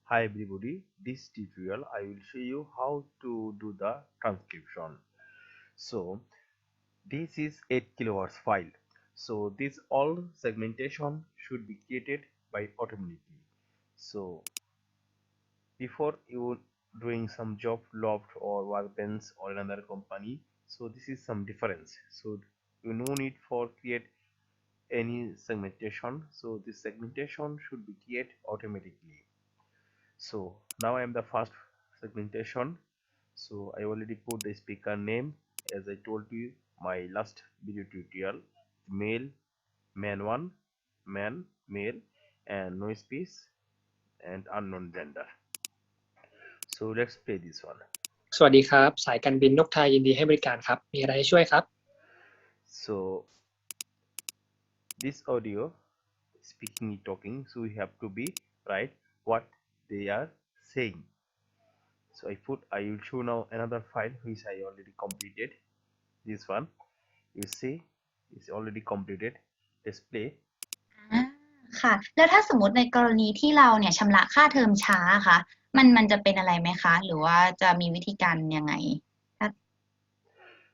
Hi everybody, this tutorial I will show you how to do the transcription. So this is 8 kilohertz file. So this all segmentation should be created by automatically. So before you doing some job loft or workbench or another company, so this is some difference. So you no need for create any segmentation. So this segmentation should be created automatically. So now I am the first segmentation. So I already put the speaker name as I told you my last video tutorial: male, man 1, man, male, and no space and unknown gender. So let's play this one. สวัสดีครับสายการบินนกไทยยินดีให้บริการครับมีอะไรให้ช่วยครับ So this audio speaking talking, so we have to be right what they are saying. So I will show now another file which I already completed. This one you see is already completed. Let's play. ค่ะแล้วถ้าสมมติในกรณีที่เราเนี่ยชำระค่าเทอมช้าค่ะมันจะเป็นอะไรไหมคะหรือว่าจะมีวิธีการยังไง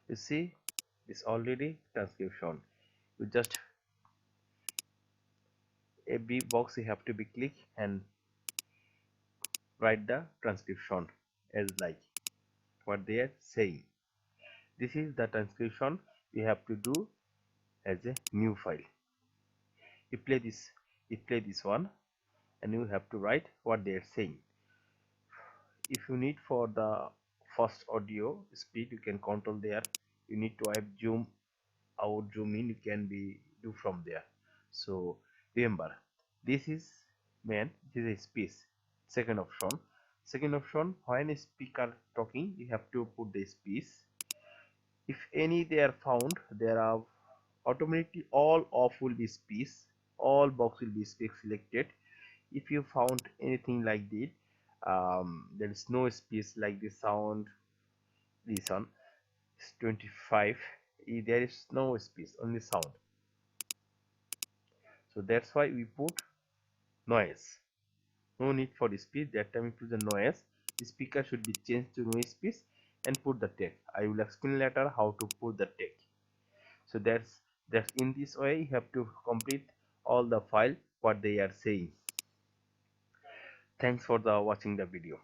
You see it's already transcription. You just every box you have to be click and write the transcription as like what they are saying. This is the transcription you have to do as a new file. You play this one and you have to write what they are saying. If you need for the first audio speed, you can control there. You need to have zoom out, zoom in, you can be do from there. So remember, this is man, this is space. Second option, when a speaker talking, you have to put the space. If any they are found, there are automatically all off will be space, all box will be space selected. If you found anything like this, there is no space like this sound, this one is 25, there is no space, only sound. So that's why we put noise. No need for the speed. That time we put the noise. The speaker should be changed to noise space and put the text. I will explain later how to put the text. So that's in this way you have to complete all the file what they are saying. Thanks for the watching the video.